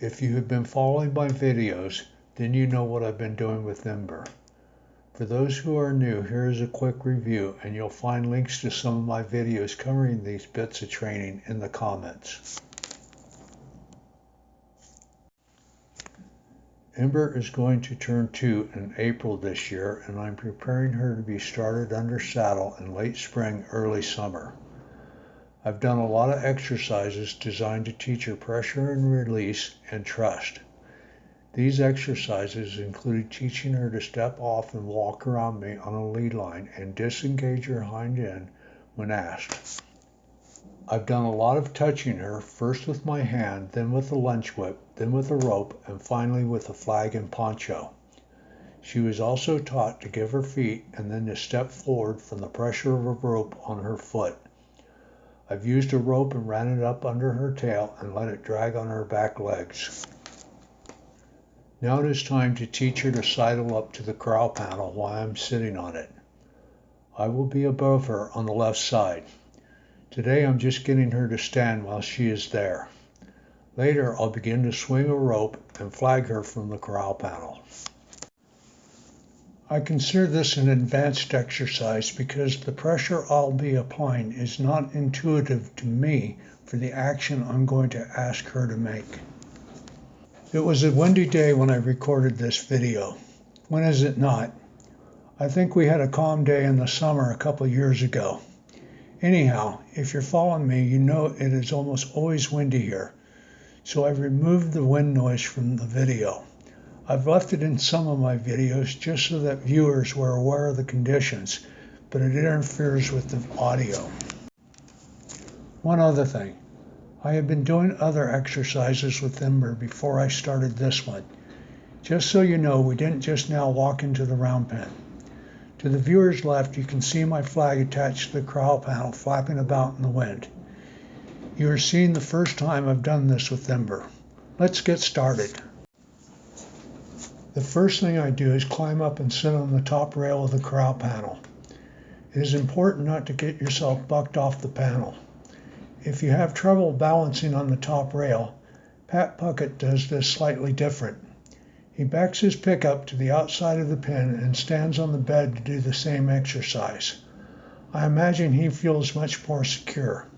If you have been following my videos, then you know what I've been doing with Ember. For those who are new, here is a quick review, and you'll find links to some of my videos covering these bits of training in the comments. Ember is going to turn 2 in April this year, and I'm preparing her to be started under saddle in late spring, early summer. I've done a lot of exercises designed to teach her pressure and release and trust. These exercises included teaching her to step off and walk around me on a lead line and disengage her hind end when asked. I've done a lot of touching her, first with my hand, then with a lunge whip, then with a rope, and finally with a flag and poncho. She was also taught to give her feet and then to step forward from the pressure of a rope on her foot. I've used a rope and ran it up under her tail and let it drag on her back legs. Now it is time to teach her to sidle up to the corral panel while I'm sitting on it. I will be above her on the left side. Today I'm just getting her to stand while she is there. Later I'll begin to swing a rope and flag her from the corral panel. I consider this an advanced exercise because the pressure I'll be applying is not intuitive to me for the action I'm going to ask her to make. It was a windy day when I recorded this video. When is it not? I think we had a calm day in the summer a couple years ago. Anyhow, if you're following me, you know it is almost always windy here. So I've removed the wind noise from the video. I've left it in some of my videos just so that viewers were aware of the conditions, but it interferes with the audio. One other thing. I have been doing other exercises with Ember before I started this one. Just so you know, we didn't just now walk into the round pen. To the viewer's left, you can see my flag attached to the corral panel flapping about in the wind. You are seeing the first time I've done this with Ember. Let's get started. The first thing I do is climb up and sit on the top rail of the corral panel. It is important not to get yourself bucked off the panel. If you have trouble balancing on the top rail, Pat Puckett does this slightly different. He backs his pickup to the outside of the pen and stands on the bed to do the same exercise. I imagine he feels much more secure.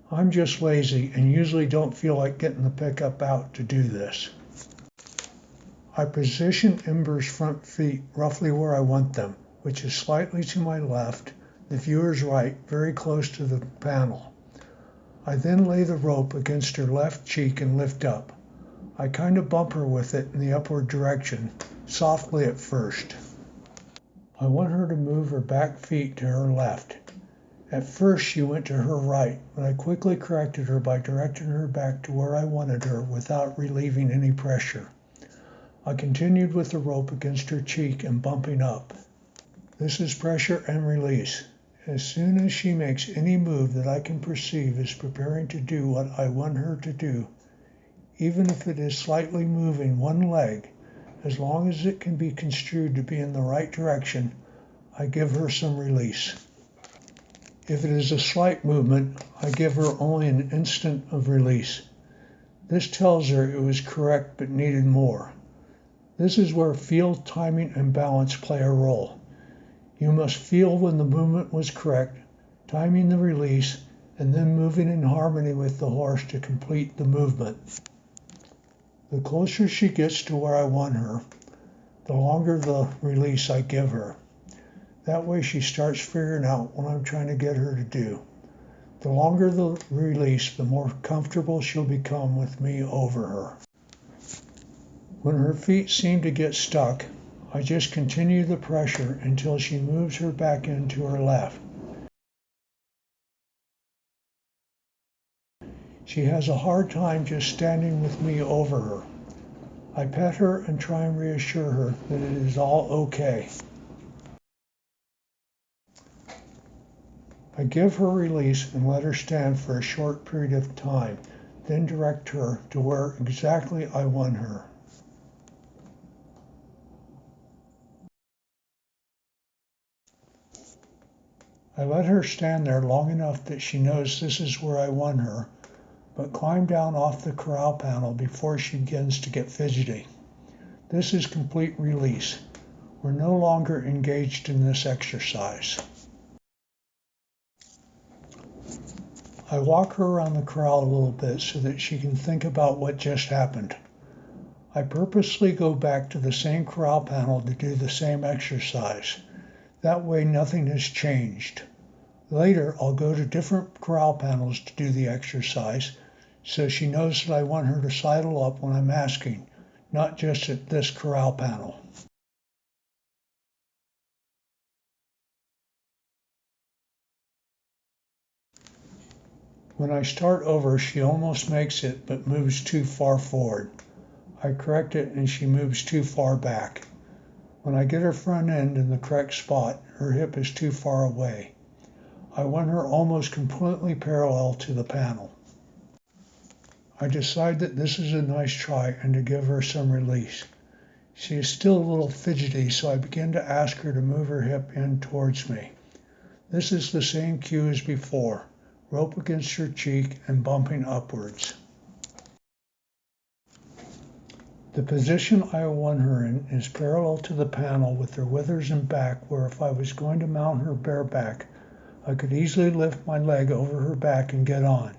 I'm just lazy and usually don't feel like getting the pickup out to do this. I position Ember's front feet roughly where I want them, which is slightly to my left, the viewer's right, very close to the panel. I then lay the rope against her left cheek and lift up. I kind of bump her with it in the upward direction, softly at first. I want her to move her back feet to her left. At first she went to her right, but I quickly corrected her by directing her back to where I wanted her without relieving any pressure. I continued with the rope against her cheek and bumping up. This is pressure and release. As soon as she makes any move that I can perceive is preparing to do what I want her to do, even if it is slightly moving one leg, as long as it can be construed to be in the right direction, I give her some release. If it is a slight movement, I give her only an instant of release. This tells her it was correct but needed more. This is where feel, timing, and balance play a role. You must feel when the movement was correct, timing the release, and then moving in harmony with the horse to complete the movement. The closer she gets to where I want her, the longer the release I give her. That way she starts figuring out what I'm trying to get her to do. The longer the release, the more comfortable she'll become with me over her. When her feet seem to get stuck, I just continue the pressure until she moves her back end to her left. She has a hard time just standing with me over her. I pet her and try and reassure her that it is all okay. I give her release and let her stand for a short period of time, then direct her to where exactly I want her. I let her stand there long enough that she knows this is where I want her, but climb down off the corral panel before she begins to get fidgety. This is complete release. We're no longer engaged in this exercise. I walk her around the corral a little bit so that she can think about what just happened. I purposely go back to the same corral panel to do the same exercise. That way nothing has changed. Later, I'll go to different corral panels to do the exercise so she knows that I want her to sidle up when I'm asking, not just at this corral panel. When I start over, she almost makes it but moves too far forward. I correct it and she moves too far back. When I get her front end in the correct spot, her hip is too far away. I want her almost completely parallel to the panel. I decide that this is a nice try and to give her some release. She is still a little fidgety, so I begin to ask her to move her hip in towards me. This is the same cue as before, rope against her cheek and bumping upwards. The position I want her in is parallel to the panel with her withers and back, where if I was going to mount her bareback, I could easily lift my leg over her back and get on.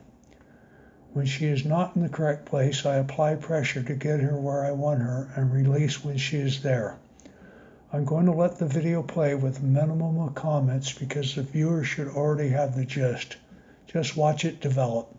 When she is not in the correct place, I apply pressure to get her where I want her and release when she is there. I'm going to let the video play with a minimum of comments because the viewer should already have the gist. Just watch it develop.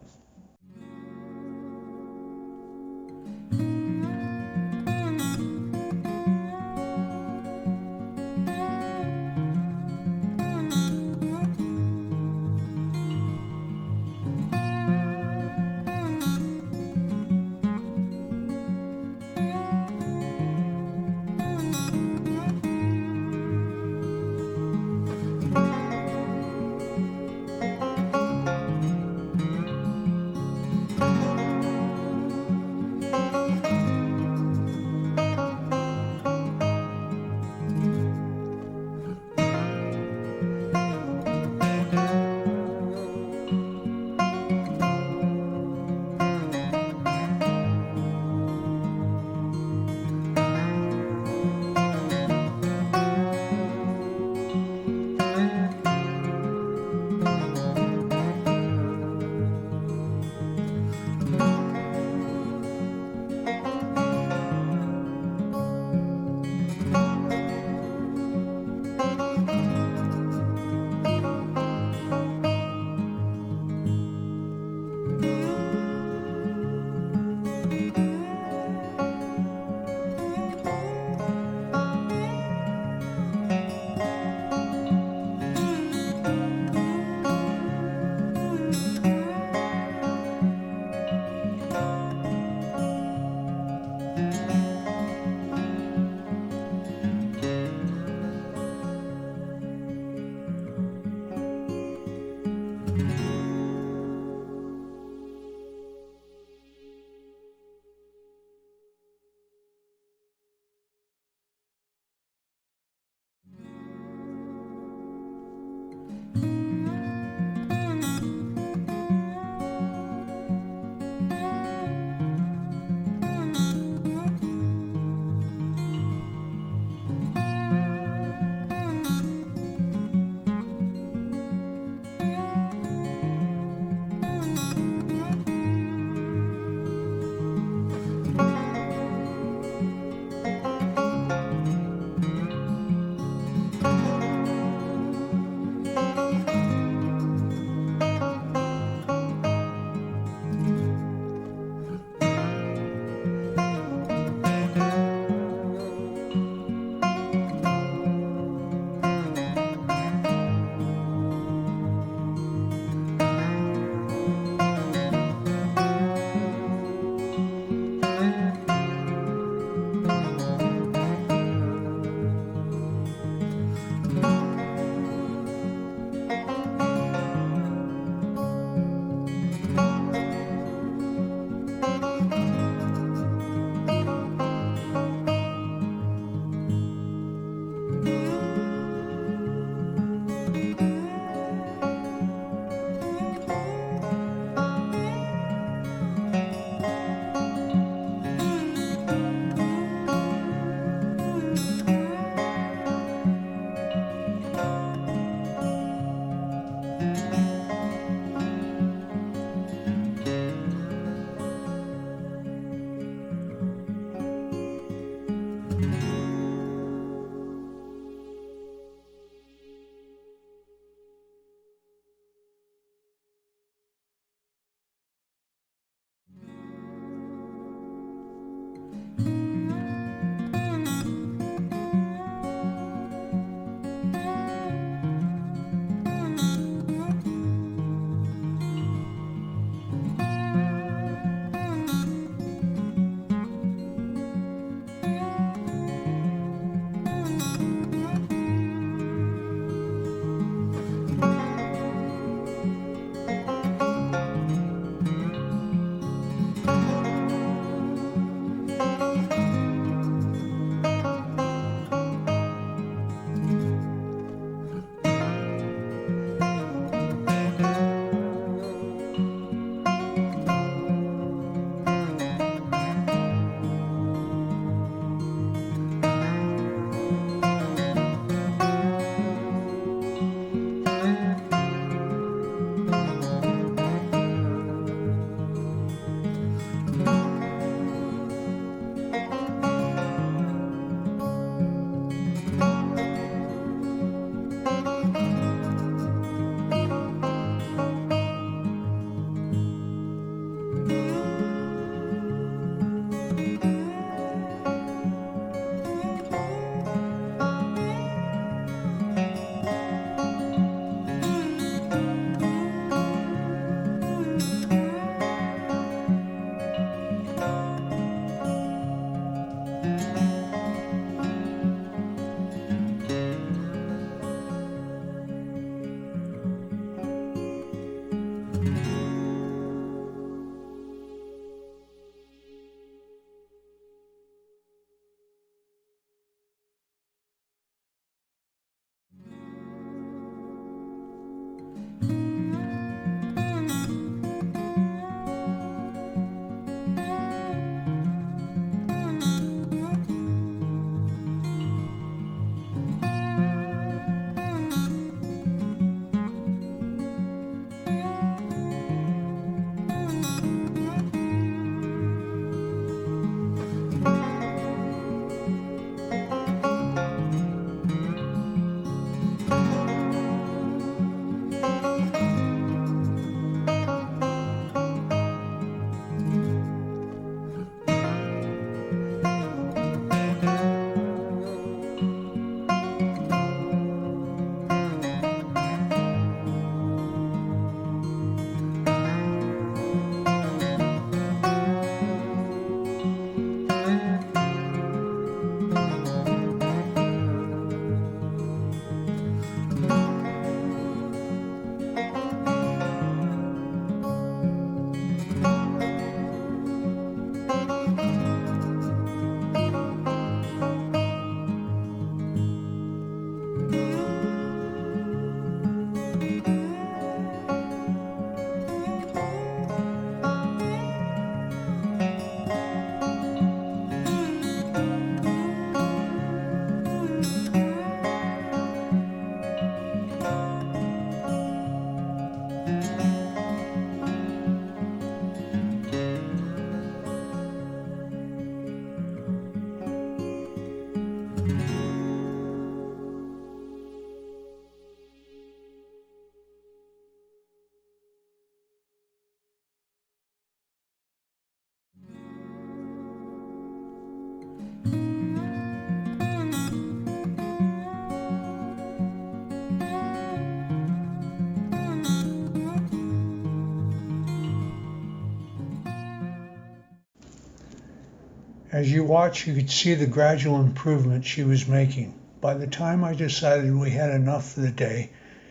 As you watch, you could see the gradual improvement she was making. By the time I decided we had enough for the day,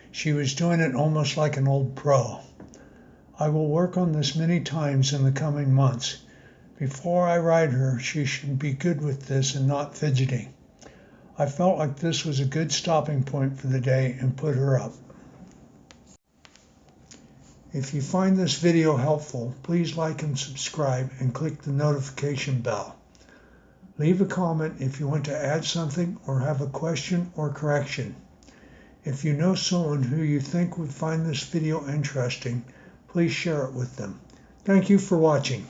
she was doing it almost like an old pro. I will work on this many times in the coming months. Before I ride her, she should be good with this and not fidgeting. I felt like this was a good stopping point for the day and put her up. If you find this video helpful, please like and subscribe and click the notification bell. Leave a comment if you want to add something or have a question or correction. If you know someone who you think would find this video interesting, please share it with them. Thank you for watching.